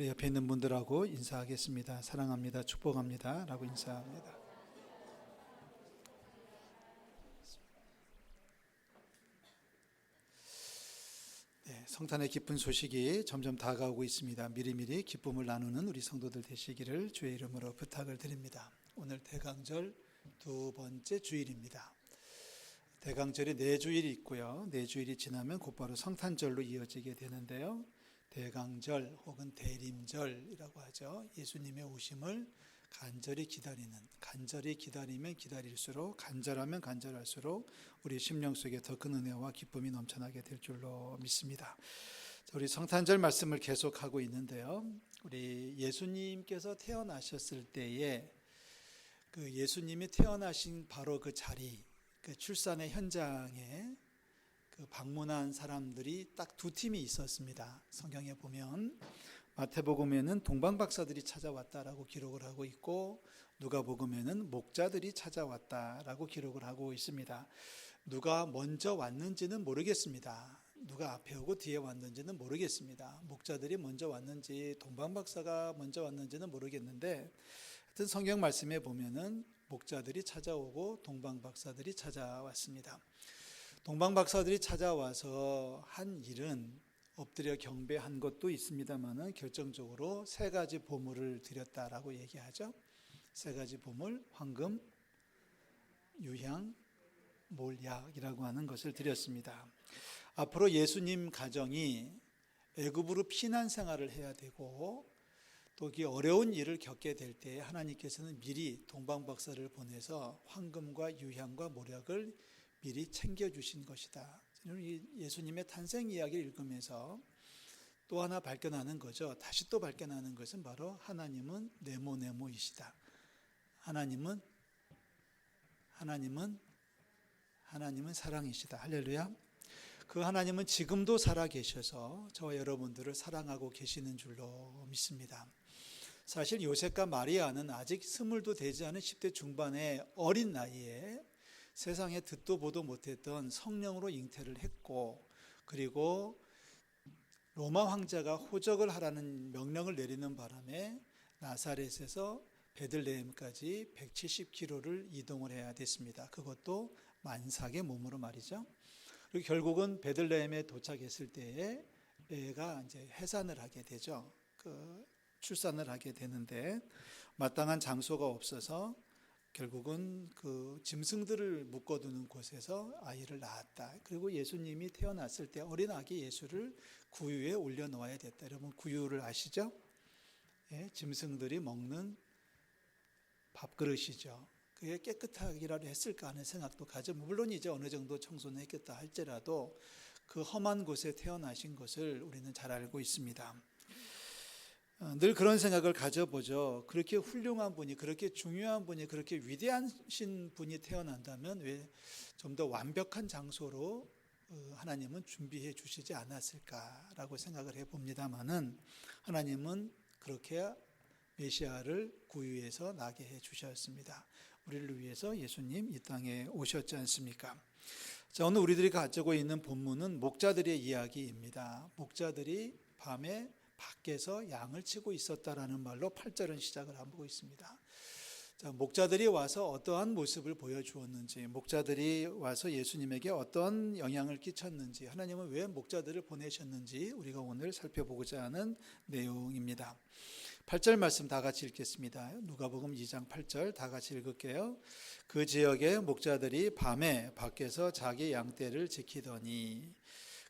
우리 옆에 있는 분들하고 인사하겠습니다. 사랑합니다. 축복합니다. 라고 인사합니다. 네, 성탄의 기쁜 소식이 점점 다가오고 있습니다. 미리미리 기쁨을 나누는 우리 성도들 되시기를 주의 이름으로 부탁을 드립니다. 오늘 대강절 두 번째 주일입니다. 대강절이 4주일이 있고요. 4주일이 지나면 곧바로 성탄절로 이어지게 되는데요. 대강절 혹은 대림절이라고 하죠. 예수님의 오심을 간절히 기다리면 기다릴수록, 간절하면 간절할수록 우리 심령 속에 더 큰 은혜와 기쁨이 넘쳐나게 될 줄로 믿습니다. 우리 성탄절 말씀을 계속하고 있는데요. 우리 예수님께서 태어나셨을 때에 그 예수님이 태어나신 바로 그 자리, 그 출산의 현장에 그 방문한 사람들이 딱 2팀이 있었습니다. 성경에 보면 마태복음에는 동방박사들이 찾아왔다라고 기록을 하고 있고, 누가복음에는 목자들이 찾아왔다라고 기록을 하고 있습니다. 누가 먼저 왔는지는 모르겠습니다. 누가 앞에 오고 뒤에 왔는지는 모르겠습니다. 목자들이 먼저 왔는지 동방박사가 먼저 왔는지는 모르겠는데, 하여튼 성경 말씀에 보면은 목자들이 찾아오고 동방박사들이 찾아왔습니다. 동방박사들이 찾아와서 한 일은 엎드려 경배한 것도 있습니다만은 결정적으로 3가지 보물을 드렸다라고 얘기하죠. 3가지 보물, 황금, 유향, 몰약이라고 하는 것을 드렸습니다. 앞으로 예수님 가정이 애굽으로 피난 생활을 해야 되고 또 그 어려운 일을 겪게 될 때 하나님께서는 미리 동방박사를 보내서 황금과 유향과 몰약을 미리 챙겨주신 것이다. 예수님의 탄생 이야기를 읽으면서 또 하나 발견하는 거죠. 다시 또 발견하는 것은 바로 하나님은 네모네모이시다. 하나님은 사랑이시다. 할렐루야. 그 하나님은 지금도 살아계셔서 저와 여러분들을 사랑하고 계시는 줄로 믿습니다. 사실 요셉과 마리아는 아직 20도 되지 않은 10대 중반의 어린 나이에 세상에 듣도 보도 못했던 성령으로 잉태를 했고, 그리고 로마 황제가 호적을 하라는 명령을 내리는 바람에 나사렛에서 베들레헴까지 170km를 이동을 해야 됐습니다. 그것도 만삭의 몸으로 말이죠. 그리고 결국은 베들레헴에 도착했을 때에 애가 이제 해산을 하게 되죠. 출산을 하게 되는데 마땅한 장소가 없어서 결국은 그 짐승들을 묶어두는 곳에서 아이를 낳았다. 그리고 예수님이 태어났을 때 어린 아기 예수를 구유에 올려놓아야 됐다. 여러분 구유를 아시죠? 예, 짐승들이 먹는 밥그릇이죠. 그게 깨끗하기라도 했을까 하는 생각도 가져. 물론 이제 어느 정도 청소는 했겠다 할지라도 그 험한 곳에 태어나신 것을 우리는 잘 알고 있습니다. 늘 그런 생각을 가져보죠. 그렇게 훌륭한 분이, 그렇게 중요한 분이, 그렇게 위대하신 분이 태어난다면 왜 좀 더 완벽한 장소로 하나님은 준비해 주시지 않았을까라고 생각을 해봅니다만은, 하나님은 그렇게 메시아를 구유해서 나게 해 주셨습니다. 우리를 위해서 예수님 이 땅에 오셨지 않습니까? 자, 오늘 우리들이 가지고 있는 본문은 목자들의 이야기입니다. 목자들이 밤에 밖에서 양을 치고 있었다라는 말로 8절은 시작을 하고 있습니다. 자, 목자들이 와서 어떠한 모습을 보여주었는지, 목자들이 와서 예수님에게 어떤 영향을 끼쳤는지, 하나님은 왜 목자들을 보내셨는지 우리가 오늘 살펴보고자 하는 내용입니다. 8절 말씀 다 같이 읽겠습니다. 누가복음 2장 8절 다 같이 읽을게요. 그 지역의 목자들이 밤에 밖에서 자기 양떼를 지키더니,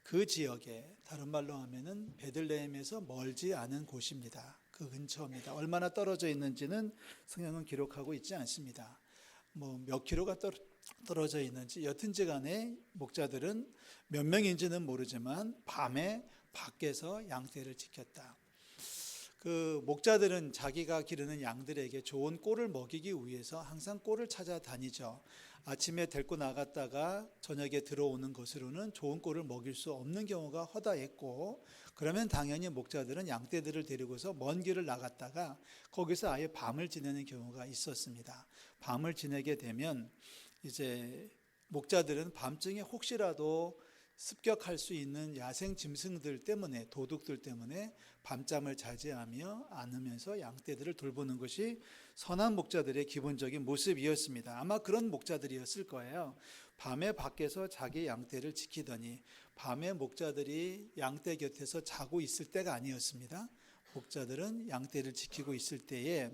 그 지역에, 다른 말로 하면은 베들레헴에서 멀지 않은 곳입니다. 그 근처입니다. 얼마나 떨어져 있는지는 성경은 기록하고 있지 않습니다. 몇 킬로가 떨어져 있는지, 여튼지 간에 목자들은 몇 명인지는 모르지만 밤에 밖에서 양떼를 지켰다. 그 목자들은 자기가 기르는 양들에게 좋은 꼴을 먹이기 위해서 항상 꼴을 찾아다니죠. 아침에 데리고 나갔다가 저녁에 들어오는 것으로는 좋은 꼴을 먹일 수 없는 경우가 허다했고, 그러면 당연히 목자들은 양떼들을 데리고서 먼 길을 나갔다가 거기서 아예 밤을 지내는 경우가 있었습니다. 밤을 지내게 되면 이제 목자들은 밤중에 혹시라도 습격할 수 있는 야생 짐승들 때문에, 도둑들 때문에 밤잠을 자지 않으면서 양떼들을 돌보는 것이 선한 목자들의 기본적인 모습이었습니다. 아마 그런 목자들이었을 거예요. 밤에 밖에서 자기 양떼를 지키더니 밤에 목자들이 양떼 곁에서 자고 있을 때가 아니었습니다. 목자들은 양떼를 지키고 있을 때에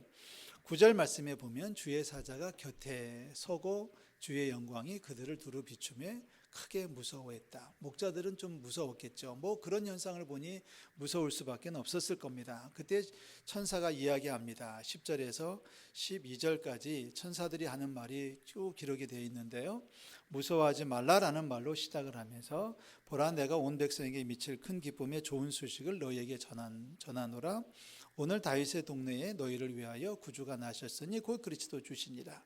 9절 말씀에 보면 주의 사자가 곁에 서고 주의 영광이 그들을 두루 비추며 크게 무서워했다. 목자들은 좀 무서웠겠죠. 뭐 그런 현상을 보니 무서울 수밖에 없었을 겁니다. 그때 천사가 이야기합니다. 10절에서 12절까지 천사들이 하는 말이 쭉 기록이 되어 있는데요. 무서워하지 말라라는 말로 시작을 하면서 보라 내가 온 백성에게 미칠 큰 기쁨의 좋은 소식을 너희에게 전하노라. 오늘 다윗의 동네에 너희를 위하여 구주가 나셨으니 곧 그리스도 주시니라.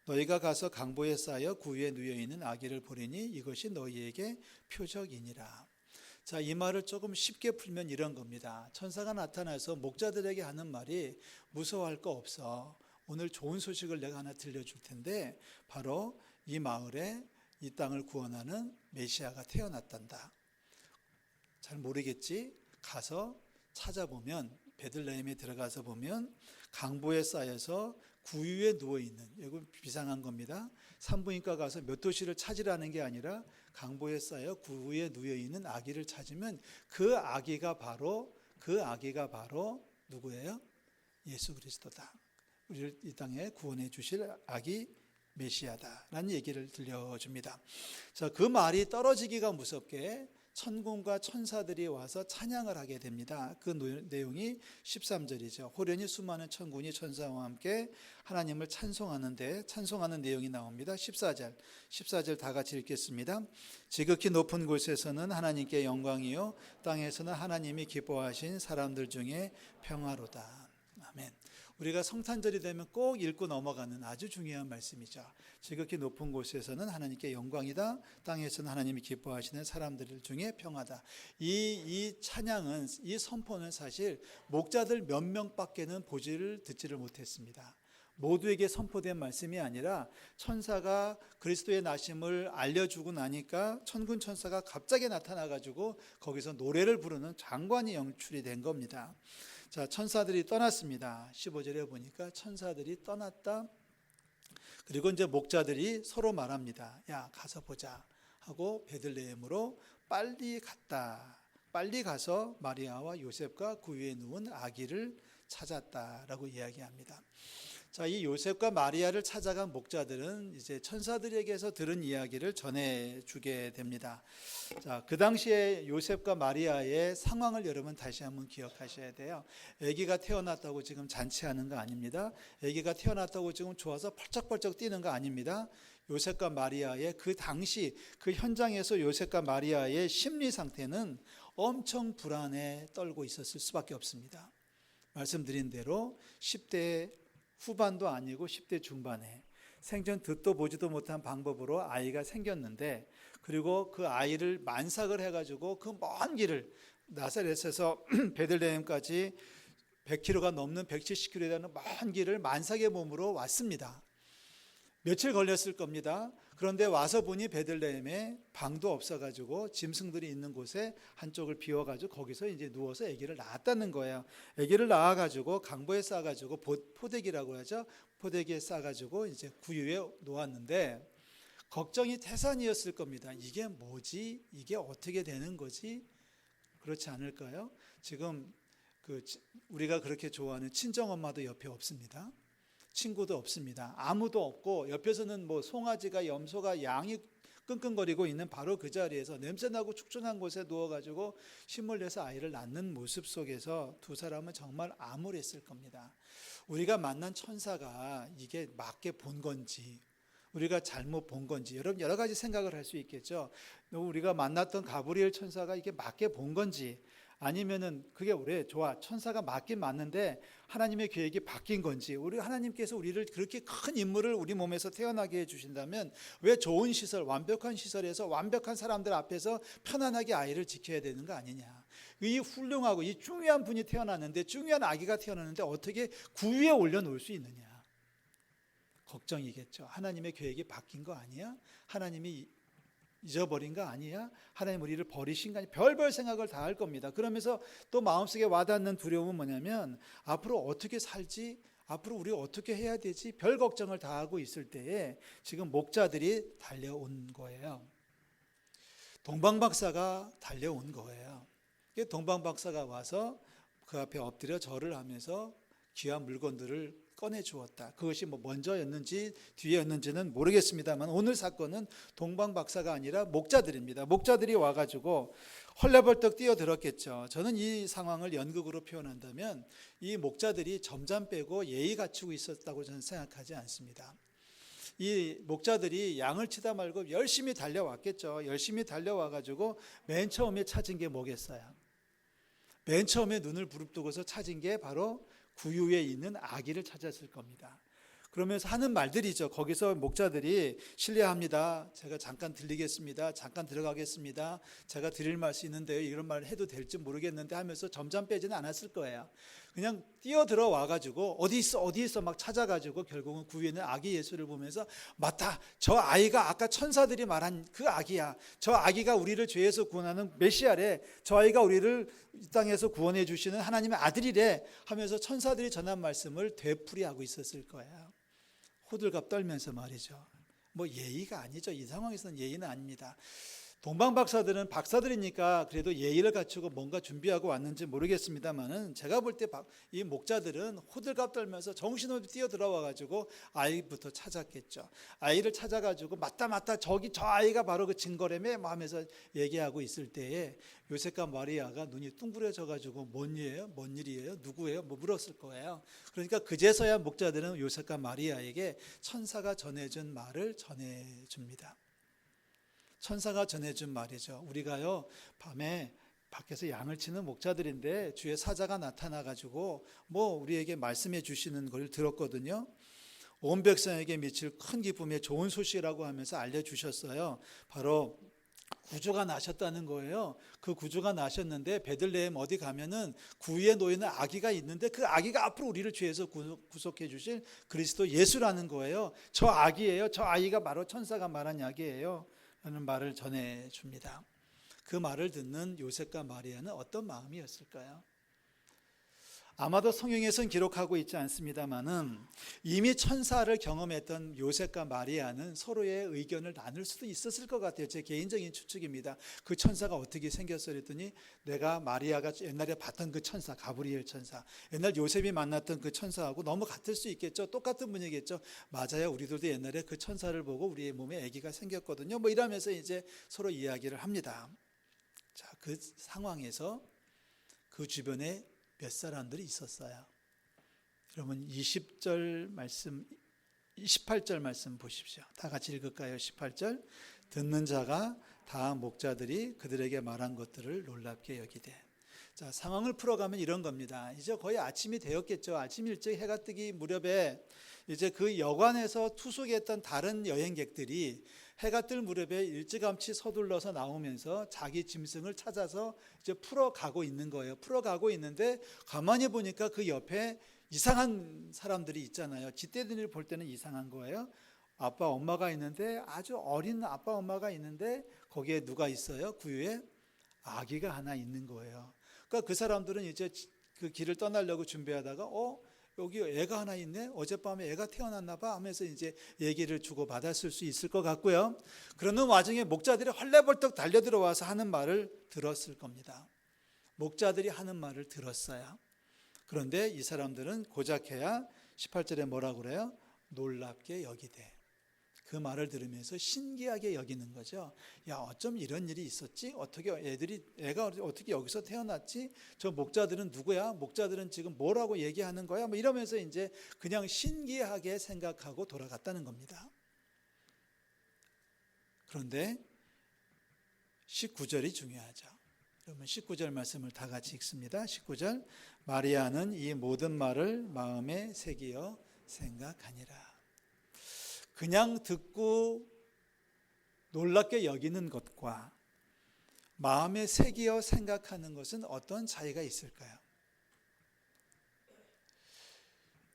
너희가 가서 강보에 쌓여 구유에 누여있는 아기를 보리니 이것이 너희에게 표적이니라. 자, 이 말을 조금 쉽게 풀면 이런 겁니다. 천사가 나타나서 목자들에게 하는 말이 무서워할 거 없어. 오늘 좋은 소식을 내가 하나 들려줄 텐데 바로 이 마을에 이 땅을 구원하는 메시아가 태어났단다. 잘 모르겠지? 가서 찾아보면 베들레헴에 들어가서 보면 강보에 쌓여서 구유에 누워있는, 이거 비상한 겁니다. 산부인과 가서 몇 도시를 찾으라는 게 아니라 강보에 쌓여 구유에 누워있는 아기를 찾으면 그 아기가 바로 누구예요? 예수 그리스도다. 우리를 이 땅에 구원해 주실 아기 메시아다라는 얘기를 들려줍니다. 자, 그 말이 떨어지기가 무섭게 천군과 천사들이 와서 찬양을 하게 됩니다. 그 내용이 13절이죠. 호련히 수많은 천군이 천사와 함께 하나님을 찬송하는 내용이 나옵니다. 14절 다 같이 읽겠습니다. 지극히 높은 곳에서는 하나님께 영광이요 땅에서는 하나님이 기뻐하신 사람들 중에 평화로다. 아멘. 우리가 성탄절이 되면 꼭 읽고 넘어가는 아주 중요한 말씀이죠. 지극히 높은 곳에서는 하나님께 영광이다. 땅에서는 하나님이 기뻐하시는 사람들 중에 평화다. 이 찬양은, 이 선포는 사실 목자들 몇 명밖에는 듣지를 못했습니다. 모두에게 선포된 말씀이 아니라 천사가 그리스도의 나심을 알려주고 나니까 천군 천사가 갑자기 나타나가지고 거기서 노래를 부르는 장관이 연출이 된 겁니다. 자, 천사들이 떠났습니다. 15절에 보니까 천사들이 떠났다. 그리고 이제 목자들이 서로 말합니다. 야, 가서 보자 하고 베들레헴으로 빨리 갔다. 빨리 가서 마리아와 요셉과 구유에 누운 아기를 찾았다라고 이야기합니다. 자, 이 요셉과 마리아를 찾아간 목자들은 이제 천사들에게서 들은 이야기를 전해주게 됩니다. 자, 그 당시에 요셉과 마리아의 상황을 여러분 다시 한번 기억하셔야 돼요. 아기가 태어났다고 지금 잔치하는 거 아닙니다. 아기가 태어났다고 지금 좋아서 펄쩍펄쩍 뛰는 거 아닙니다. 요셉과 마리아의 그 당시 그 현장에서 요셉과 마리아의 심리 상태는 엄청 불안에 떨고 있었을 수밖에 없습니다. 말씀드린 대로 10대 후반도 아니고 10대 중반에 생전 듣도 보지도 못한 방법으로 아이가 생겼는데, 그리고 그 아이를 만삭을 해가지고 그 먼 길을 나사렛에서 베들레헴까지 100km가 넘는 170km에 되는 먼 길을 만삭의 몸으로 왔습니다. 며칠 걸렸을 겁니다. 그런데 와서 보니 베들레헴에 방도 없어가지고 짐승들이 있는 곳에 한쪽을 비워가지고 거기서 이제 누워서 아기를 낳았다는 거예요. 아기를 낳아가지고 강보에 싸가지고 포대기라고 하죠. 포대기에 싸가지고 이제 구유에 놓았는데 걱정이 태산이었을 겁니다. 이게 뭐지? 이게 어떻게 되는 거지? 그렇지 않을까요? 지금 우리가 그렇게 좋아하는 친정엄마도 옆에 없습니다. 친구도 없습니다. 아무도 없고 옆에서는 뭐 송아지가, 염소가, 양이 끙끙거리고 있는 바로 그 자리에서 냄새나고 축축한 곳에 누워가지고 힘을 내서 아이를 낳는 모습 속에서 두 사람은 정말 암울했을 겁니다. 우리가 만난 천사가 이게 맞게 본 건지, 우리가 잘못 본 건지, 여러분 여러 가지 생각을 할 수 있겠죠. 우리가 만났던 가브리엘 천사가 이게 맞게 본 건지, 아니면은 그게 우리 좋아, 천사가 맞긴 맞는데 하나님의 계획이 바뀐 건지, 우리 하나님께서 우리를 그렇게 큰 인물을 우리 몸에서 태어나게 해주신다면 왜 좋은 시설, 완벽한 시설에서 완벽한 사람들 앞에서 편안하게 아이를 지켜야 되는 거 아니냐. 이 훌륭하고 이 중요한 분이 태어났는데, 중요한 아기가 태어났는데 어떻게 구유에 올려놓을 수 있느냐. 걱정이겠죠. 하나님의 계획이 바뀐 거 아니야? 하나님이 잊어버린 거 아니야? 하나님 우리를 버리신 거 아니야? 별별 생각을 다 할 겁니다. 그러면서 또 마음속에 와닿는 두려움은 뭐냐면 앞으로 어떻게 살지? 앞으로 우리 어떻게 해야 되지? 별 걱정을 다 하고 있을 때에 지금 목자들이 달려온 거예요. 동방박사가 달려온 거예요. 동방박사가 와서 그 앞에 엎드려 절을 하면서 귀한 물건들을 꺼내 주었다. 그것이 뭐 먼저였는지 뒤였는지는 모르겠습니다만 오늘 사건은 동방박사가 아니라 목자들입니다. 목자들이 와가지고 헐레벌떡 뛰어들었겠죠. 저는 이 상황을 연극으로 표현한다면 이 목자들이 점잠 빼고 예의 갖추고 있었다고 저는 생각하지 않습니다. 이 목자들이 양을 치다 말고 열심히 달려왔겠죠. 열심히 달려와가지고 맨 처음에 찾은 게 뭐겠어요? 맨 처음에 눈을 부릅뜨고서 찾은 게 바로 구유에 있는 아기를 찾았을 겁니다. 그러면서 하는 말들이죠. 거기서 목자들이 실례합니다. 제가 잠깐 들리겠습니다. 잠깐 들어가겠습니다. 제가 드릴 말씀 있는데요. 이런 말을 해도 될지 모르겠는데 하면서 점점 빼지는 않았을 거예요. 그냥 뛰어들어 와가지고 어디 있어 막 찾아가지고 결국은 구유에 있는 아기 예수를 보면서 맞다. 저 아이가 아까 천사들이 말한 그 아기야. 저 아기가 우리를 죄에서 구원하는 메시아래. 저 아이가 우리를 이 땅에서 구원해 주시는 하나님의 아들이래 하면서 천사들이 전한 말씀을 되풀이하고 있었을 거예요. 호들갑 떨면서 말이죠. 뭐 예의가 아니죠. 이 상황에서는 예의는 아닙니다. 동방박사들은 박사들이니까 그래도 예의를 갖추고 뭔가 준비하고 왔는지 모르겠습니다만은 제가 볼 때 이 목자들은 호들갑 떨면서 정신없이 뛰어들어와가지고 아이부터 찾았겠죠. 아이를 찾아가지고 맞다 저기 저 아이가 바로 그 증거라며 하면서 얘기하고 있을 때에 요셉과 마리아가 눈이 둥그레져가지고 뭔 일이에요? 누구예요? 뭐 물었을 거예요. 그러니까 그제서야 목자들은 요셉과 마리아에게 천사가 전해준 말을 전해줍니다. 천사가 전해준 말이죠. 우리가요 밤에 밖에서 양을 치는 목자들인데 주의 사자가 나타나가지고 뭐 우리에게 말씀해 주시는 걸 들었거든요. 온 백성에게 미칠 큰 기쁨의 좋은 소식이라고 하면서 알려주셨어요. 바로 구주가 나셨다는 거예요. 그 구주가 나셨는데 베들레헴 어디 가면은 구유에 놓이는 아기가 있는데 그 아기가 앞으로 우리를 죄에서 구속해 주실 그리스도 예수라는 거예요. 저 아기예요. 저 아이가 바로 천사가 말한 아기예요. 라는 말을 전해줍니다. 그 말을 듣는 요셉과 마리아는 어떤 마음이었을까요? 아마도 성경에서는 기록하고 있지 않습니다만은 이미 천사를 경험했던 요셉과 마리아는 서로의 의견을 나눌 수도 있었을 것 같아요. 제 개인적인 추측입니다. 그 천사가 어떻게 생겼어 그랬더니 내가 마리아가 옛날에 봤던 그 천사 가브리엘 천사, 옛날 요셉이 만났던 그 천사하고 너무 같을 수 있겠죠. 똑같은 분이겠죠. 맞아요. 우리들도 옛날에 그 천사를 보고 우리의 몸에 아기가 생겼거든요. 뭐 이러면서 이제 서로 이야기를 합니다. 자, 그 상황에서 그 주변에 몇 사람들이 있었어요. 여러분 20절 말씀 18절 말씀 보십시오. 다 같이 읽을까요? 18절 듣는 자가 다 목자들이 그들에게 말한 것들을 놀랍게 여기되. 자, 상황을 풀어가면 이런 겁니다. 이제 거의 아침이 되었겠죠. 아침 일찍 해가 뜨기 무렵에 이제 그 여관에서 투숙했던 다른 여행객들이 해가 뜰 무렵에 일찌감치 서둘러서 나오면서 자기 짐승을 찾아서 이제 풀어가고 있는 거예요. 풀어가고 있는데 가만히 보니까 그 옆에 이상한 사람들이 있잖아요. 쥐떼들을 볼 때는 이상한 거예요. 아빠 엄마가 있는데 아주 어린 아빠 엄마가 있는데 거기에 누가 있어요? 구유에 아기가 하나 있는 거예요. 그러니까 그 사람들은 이제 그 길을 떠나려고 준비하다가 여기 애가 하나 있네. 어젯밤에 애가 태어났나 봐 하면서 이제 얘기를 주고 받았을 수 있을 것 같고요. 그러는 와중에 목자들이 헐레벌떡 달려들어와서 하는 말을 들었을 겁니다. 목자들이 하는 말을 들었어요. 그런데 이 사람들은 고작해야 18절에 뭐라고 그래요? 놀랍게 여기되. 그 말을 들으면서 신기하게 여기는 거죠. 야, 어쩜 이런 일이 있었지? 애가 어떻게 여기서 태어났지? 저 목자들은 누구야? 목자들은 지금 뭐라고 얘기하는 거야? 뭐 이러면서 이제 그냥 신기하게 생각하고 돌아갔다는 겁니다. 그런데 19절이 중요하죠. 그러면 19절 말씀을 다 같이 읽습니다. 19절 마리아는 이 모든 말을 마음에 새기어 생각하니라. 그냥 듣고 놀랍게 여기는 것과 마음에 새기어 생각하는 것은 어떤 차이가 있을까요?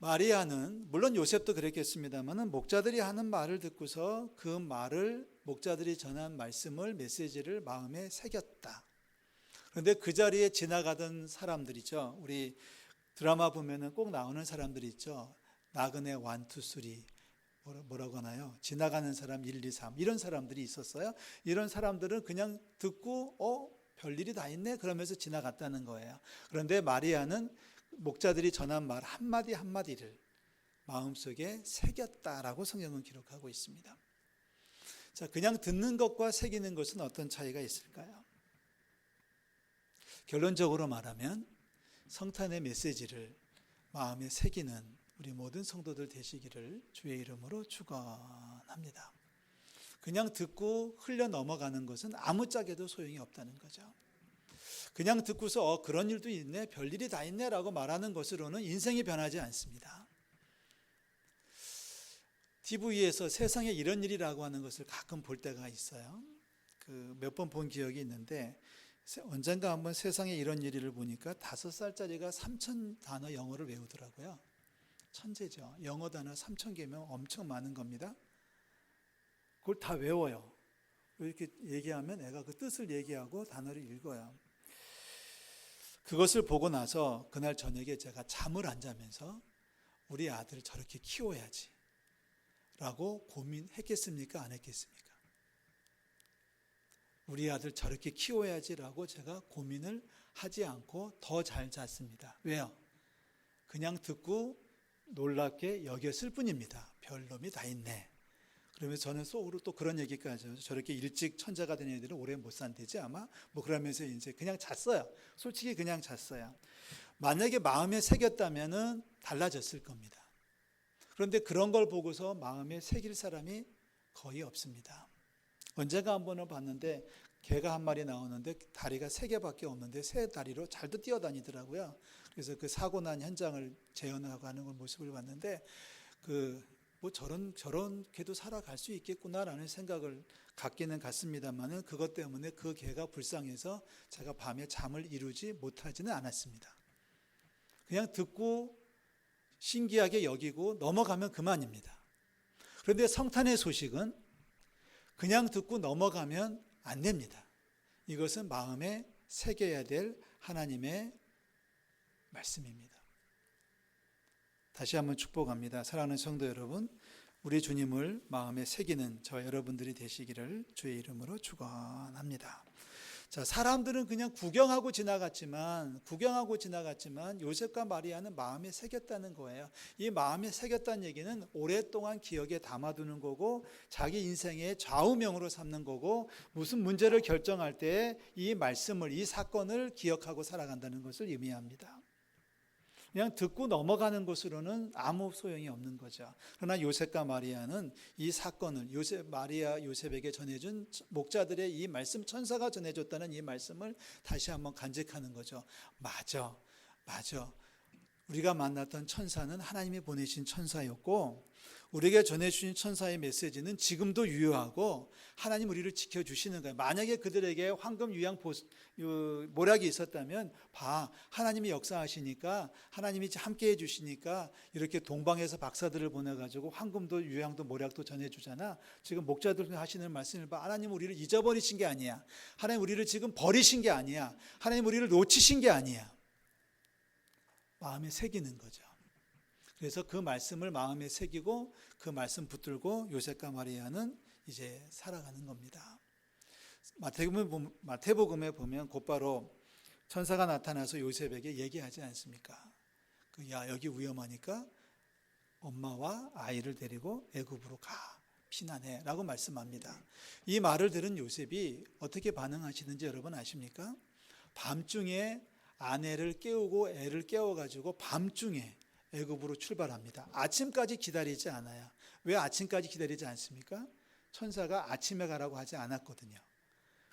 마리아는 물론 요셉도 그랬겠습니다만은 목자들이 하는 말을 듣고서 그 말을 목자들이 전한 말씀을 메시지를 마음에 새겼다. 그런데 그 자리에 지나가던 사람들이죠. 우리 드라마 보면은 꼭 나오는 사람들이 있죠. 나그네 1, 2, 3 뭐라고 하나요? 지나가는 사람 1, 2, 3 이런 사람들이 있었어요. 이런 사람들은 그냥 듣고 별일이 다 있네 그러면서 지나갔다는 거예요. 그런데 마리아는 목자들이 전한 말 한마디 한마디를 마음속에 새겼다라고 성경은 기록하고 있습니다. 자, 그냥 듣는 것과 새기는 것은 어떤 차이가 있을까요? 결론적으로 말하면 성탄의 메시지를 마음에 새기는 우리 모든 성도들 되시기를 주의 이름으로 축원합니다. 그냥 듣고 흘려 넘어가는 것은 아무짝에도 소용이 없다는 거죠. 그냥 듣고서 그런 일도 있네, 별일이 다 있네 라고 말하는 것으로는 인생이 변하지 않습니다. TV에서 세상에 이런 일이라고 하는 것을 가끔 볼 때가 있어요. 몇 번 본 기억이 있는데 언젠가 한번 세상에 이런 일을 보니까 5살짜리가 3,000단어 영어를 외우더라고요. 천재죠. 영어 단어 3,000개면 엄청 많은 겁니다. 그걸 다 외워요. 이렇게 얘기하면 애가 그 뜻을 얘기하고 단어를 읽어요. 그것을 보고 나서 그날 저녁에 제가 잠을 안 자면서 우리 아들 저렇게 키워야지 라고 고민했겠습니까? 안 했겠습니까? 우리 아들 저렇게 키워야지라고 제가 고민을 하지 않고 더 잘 잤습니다. 왜요? 그냥 듣고 놀랍게 여겼을 뿐입니다. 별 놈이 다 있네. 그러면서 저는 속으로 또 그런 얘기까지 해서 저렇게 일찍 천자가 된 애들은 오래 못 산대지 아마 그러면서 이제 그냥 잤어요. 솔직히 그냥 잤어요. 만약에 마음에 새겼다면은 달라졌을 겁니다. 그런데 그런 걸 보고서 마음에 새길 사람이 거의 없습니다. 언젠가 한 번을 봤는데 개가 한 마리 나오는데 다리가 3개밖에 없는데 새 다리로 잘도 뛰어다니더라고요. 그래서 그 사고 난 현장을 재현하고 하는 모습을 봤는데 저런 개도 살아갈 수 있겠구나라는 생각을 갖기는 갖습니다만은 그것 때문에 그 개가 불쌍해서 제가 밤에 잠을 이루지 못하지는 않았습니다. 그냥 듣고 신기하게 여기고 넘어가면 그만입니다. 그런데 성탄의 소식은 그냥 듣고 넘어가면 안 됩니다. 이것은 마음에 새겨야 될 하나님의 말씀입니다. 다시 한번 축복합니다. 사랑하는 성도 여러분, 우리 주님을 마음에 새기는 저 여러분들이 되시기를 주의 이름으로 축원합니다. 자, 사람들은 그냥 구경하고 지나갔지만 요셉과 마리아는 마음에 새겼다는 거예요. 이 마음에 새겼다는 얘기는 오랫동안 기억에 담아두는 거고 자기 인생의 좌우명으로 삼는 거고 무슨 문제를 결정할 때 이 말씀을, 이 사건을 기억하고 살아간다는 것을 의미합니다. 그냥 듣고 넘어가는 것으로는 아무 소용이 없는 거죠. 그러나 요셉과 마리아는 이 사건을 요셉에게 전해준 목자들의 이 말씀, 천사가 전해줬다는 이 말씀을 다시 한번 간직하는 거죠. 맞아. 우리가 만났던 천사는 하나님이 보내신 천사였고 우리에게 전해주신 천사의 메시지는 지금도 유효하고 하나님 우리를 지켜주시는 거예요. 만약에 그들에게 황금 유향 모략이 있었다면 하나님이 역사하시니까 하나님이 함께해 주시니까 이렇게 동방에서 박사들을 보내가지고 황금도 유향도 모략도 전해주잖아. 지금 목자들 하시는 말씀을 하나님 우리를 잊어버리신 게 아니야. 하나님 우리를 지금 버리신 게 아니야. 하나님 우리를 놓치신 게 아니야. 마음에 새기는 거죠. 그래서 그 말씀을 마음에 새기고 그 말씀 붙들고 요셉과 마리아는 이제 살아가는 겁니다. 마태복음에 보면 곧바로 천사가 나타나서 요셉에게 얘기하지 않습니까? 여기 위험하니까 엄마와 아이를 데리고 애굽으로 가, 피난해 라고 말씀합니다. 이 말을 들은 요셉이 어떻게 반응하시는지 여러분 아십니까? 밤중에 아내를 깨우고 애를 깨워가지고 밤중에 애굽으로 출발합니다. 아침까지 기다리지 않아요. 왜 아침까지 기다리지 않습니까? 천사가 아침에 가라고 하지 않았거든요.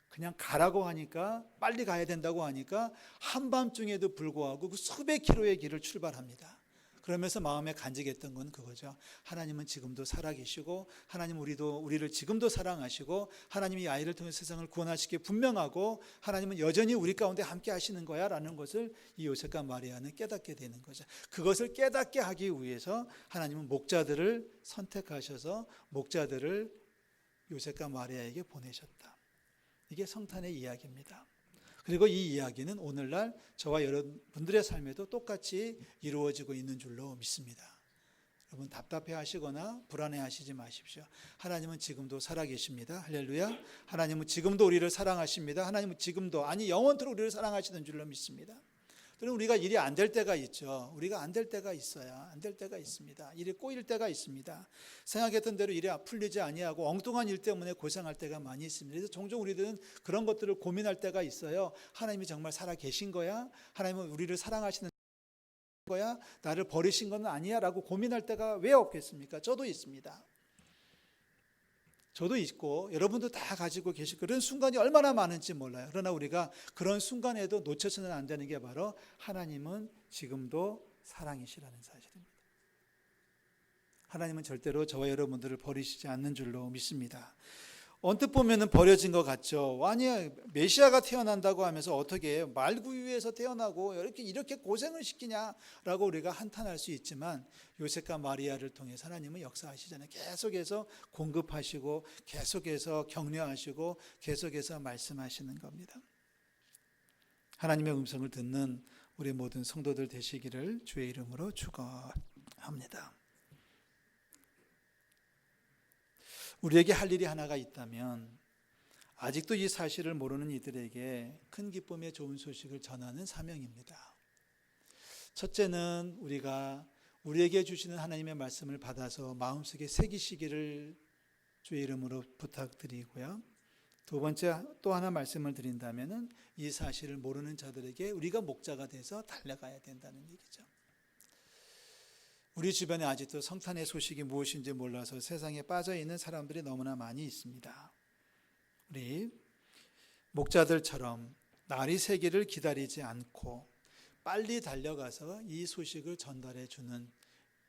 그냥 가라고 하니까 빨리 가야 된다고 하니까 한밤중에도 불구하고 그 수백 킬로의 길을 출발합니다. 그러면서 마음에 간직했던 건 그거죠. 하나님은 지금도 살아계시고 하나님 우리를 지금도 사랑하시고 하나님이 이 아이를 통해 세상을 구원하시기에 분명하고 하나님은 여전히 우리 가운데 함께 하시는 거야 라는 것을 이 요셉과 마리아는 깨닫게 되는 거죠. 그것을 깨닫게 하기 위해서 하나님은 목자들을 선택하셔서 목자들을 요셉과 마리아에게 보내셨다. 이게 성탄의 이야기입니다. 그리고 이 이야기는 오늘날 저와 여러분들의 삶에도 똑같이 이루어지고 있는 줄로 믿습니다. 여러분 답답해 하시거나 불안해 하시지 마십시오. 하나님은 지금도 살아계십니다. 할렐루야. 하나님은 지금도 우리를 사랑하십니다. 하나님은 지금도 영원토록 우리를 사랑하시는 줄로 믿습니다. 또는 우리가 일이 안 될 때가 있죠. 우리가 안 될 때가 있어야 안 될 때가 있습니다. 일이 꼬일 때가 있습니다. 생각했던 대로 일이 풀리지 아니하고 엉뚱한 일 때문에 고생할 때가 많이 있습니다. 그래서 종종 우리들은 그런 것들을 고민할 때가 있어요. 하나님이 정말 살아 계신 거야? 하나님은 우리를 사랑하시는 거야? 나를 버리신 건 아니야? 라고 고민할 때가 왜 없겠습니까? 저도 있습니다. 저도 있고 여러분도 다 가지고 계실 그런 순간이 얼마나 많은지 몰라요. 그러나 우리가 그런 순간에도 놓쳐서는 안 되는 게 바로 하나님은 지금도 사랑이시라는 사실입니다. 하나님은 절대로 저와 여러분들을 버리시지 않는 줄로 믿습니다. 언뜻 보면은 버려진 것 같죠. 아니 메시아가 태어난다고 하면서 어떻게 말구유에서 태어나고 이렇게 고생을 시키냐라고 우리가 한탄할 수 있지만 요셉과 마리아를 통해서 하나님은 역사하시잖아요. 계속해서 공급하시고 계속해서 격려하시고 계속해서 말씀하시는 겁니다. 하나님의 음성을 듣는 우리 모든 성도들 되시기를 주의 이름으로 축원합니다. 우리에게 할 일이 하나가 있다면 아직도 이 사실을 모르는 이들에게 큰 기쁨의 좋은 소식을 전하는 사명입니다. 첫째는 우리가 우리에게 주시는 하나님의 말씀을 받아서 마음속에 새기시기를 주의 이름으로 부탁드리고요. 두 번째 또 하나 말씀을 드린다면 이 사실을 모르는 자들에게 우리가 목자가 돼서 달려가야 된다는 얘기죠. 우리 주변에 아직도 성탄의 소식이 무엇인지 몰라서 세상에 빠져있는 사람들이 너무나 많이 있습니다. 우리 목자들처럼 날이 새기를 기다리지 않고 빨리 달려가서 이 소식을 전달해 주는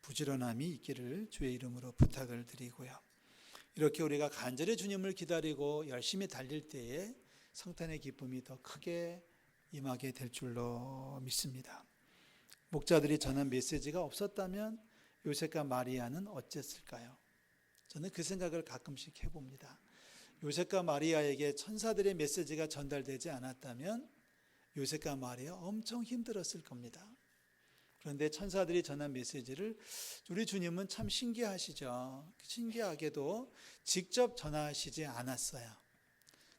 부지런함이 있기를 주의 이름으로 부탁을 드리고요. 이렇게 우리가 간절히 주님을 기다리고 열심히 달릴 때에 성탄의 기쁨이 더 크게 임하게 될 줄로 믿습니다. 목자들이 전한 메시지가 없었다면 요셉과 마리아는 어땠을까요? 저는 그 생각을 가끔씩 해봅니다. 요셉과 마리아에게 천사들의 메시지가 전달되지 않았다면 요셉과 마리아 엄청 힘들었을 겁니다. 그런데 천사들이 전한 메시지를 우리 주님은 참 신기하시죠. 신기하게도 직접 전하시지 않았어요.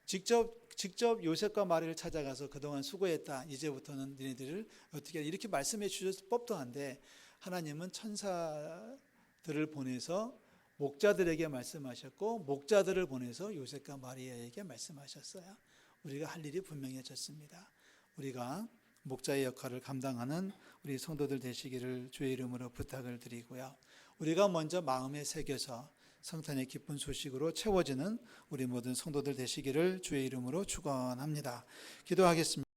직접 요셉과 마리아를 찾아가서 그동안 수고했다. 이제부터는 너희들을 어떻게 이렇게 말씀해 주셨을 법도 한데 하나님은 천사들을 보내서 목자들에게 말씀하셨고 목자들을 보내서 요셉과 마리아에게 말씀하셨어요. 우리가 할 일이 분명해졌습니다. 우리가 목자의 역할을 감당하는 우리 성도들 되시기를 주의 이름으로 부탁을 드리고요. 우리가 먼저 마음에 새겨서 성탄의 기쁜 소식으로 채워지는 우리 모든 성도들 되시기를 주의 이름으로 축원합니다. 기도하겠습니다.